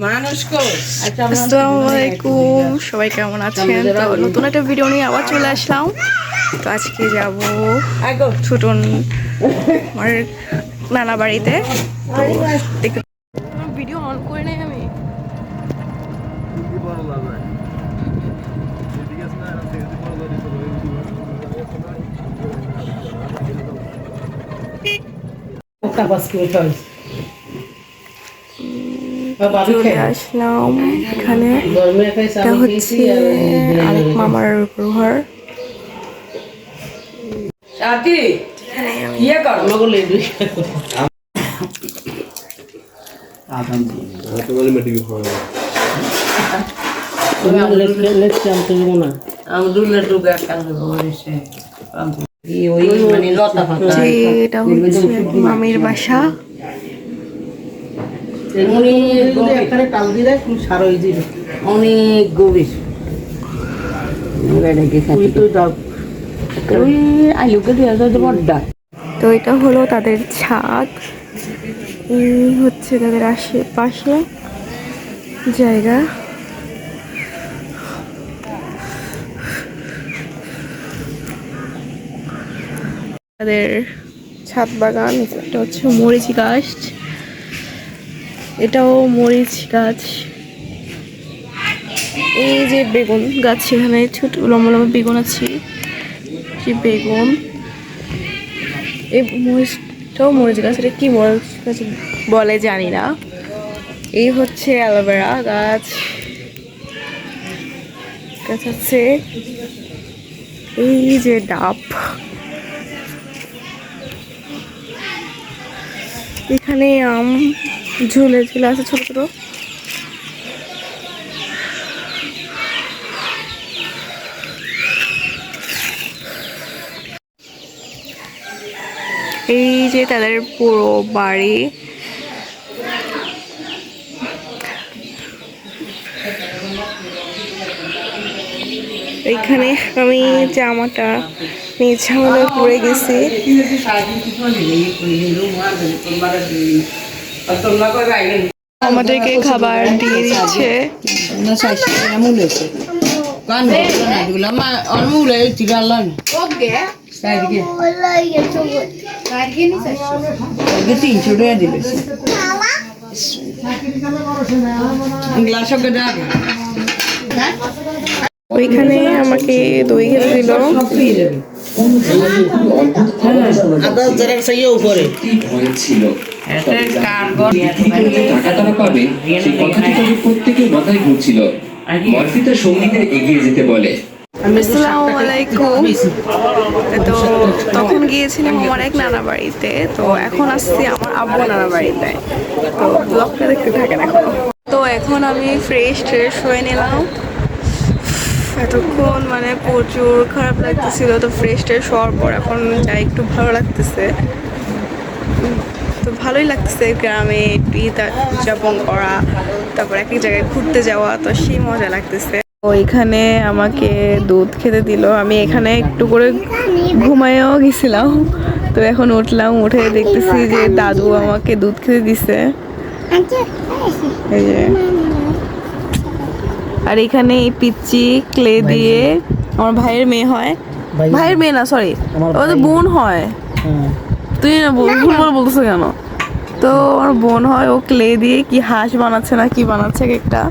আসসালামু আলাইকুম, সবাই কেমন আছেন? তো নতুন একটা ভিডিও নিয়ে আবার চলে আসলাম। তো আজকে যাব ছোটন আমার নানা বাড়িতে। তো ভিডিও অন করে নাই আমি। চলে আসলাম এখানে। এটা হচ্ছে আরেক মামার ঘর। এটা হচ্ছে মামির বাসা। অনেক গভীর তো এটা হলো তাদের ছাদ। এই হচ্ছে তাদের আশেপাশে জায়গা। তাদের ছাদ বাগান। এটা হচ্ছে মরিচ গাছ, এটাও মরিচ গাছ। এই যে বেগুন গাছ, সেখানে ছোট লম্বা লম্বা বেগুন আছে। যে বেগুন, এই মরিচটাও মরিচ গাছ। এটা কি মরিচ গাছ বলে জানি না। এই হচ্ছে অ্যালোভেরা গাছ আছে। এই যে ডাব, এখানে আম ঝুলে ঝুলে আছে ছোট ছোট। এই যে তাদের পুরো বাড়ি। এইখানে আমি জামাটা নিয়ে ঝামেলা পড়ে গেছি। আমাদেরকে খাবার দিয়ে দিচ্ছে। ওইখানে আমাকে দই খেতে দিল। প্রত্যেকের মাথায় ঘুরছিল। মর্ফিতা সঙ্গীদের এগিয়ে যেতে বলে। আসসালামু আলাইকুম। তো তখন গিয়েছিলাম আমার এক নানা বাড়িতে, তো এখন আসছি আমার আব্বু নানা বাড়িতে। তো ব্লগটা দেখতে থাকেন এখন। তো এখন আমি ফ্রেশ হয়ে নিলাম। এতক্ষণ মানে প্রচুর খারাপ লাগতেছিল, তো ফ্রেশ হওয়ার পর এখন যাই একটু ভালো লাগতেছে। তো ভালোই লাগতেছে গ্রামে ঈদ উদযাপন করা, তারপর এক এক জায়গায় ঘুরতে যাওয়া, তো সেই মজা লাগতেছে। ওইখানে আমাকে দুধ খেতে দিল। আমি এখানে একটু করে ঘুমাইও গেছিলাম, তো এখন উঠলাম, উঠে দেখতেছি যে দাদু আমাকে দুধ খেতে দিছে। এই যে, আর এখানে এই পিচ্চি ক্লে দিয়ে, আমার ভাইয়ের মেয়ে হয়, ভাইয়ের মেয়ে না সরি, ও তো বোন হয়। তুই না ভুল বলতেছো কেন? তো আমার বোন হয়, ও ক্লে দিয়ে কি হাঁস বানাচ্ছে না কি বানাচ্ছে একটা।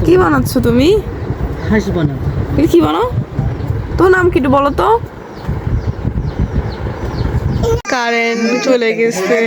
কি বানাচ্ছ তুমি? হাঁস বানাও। কি বানাও? তোর নাম কি একটু বলো তো। কারেন্ট চলে গেছে।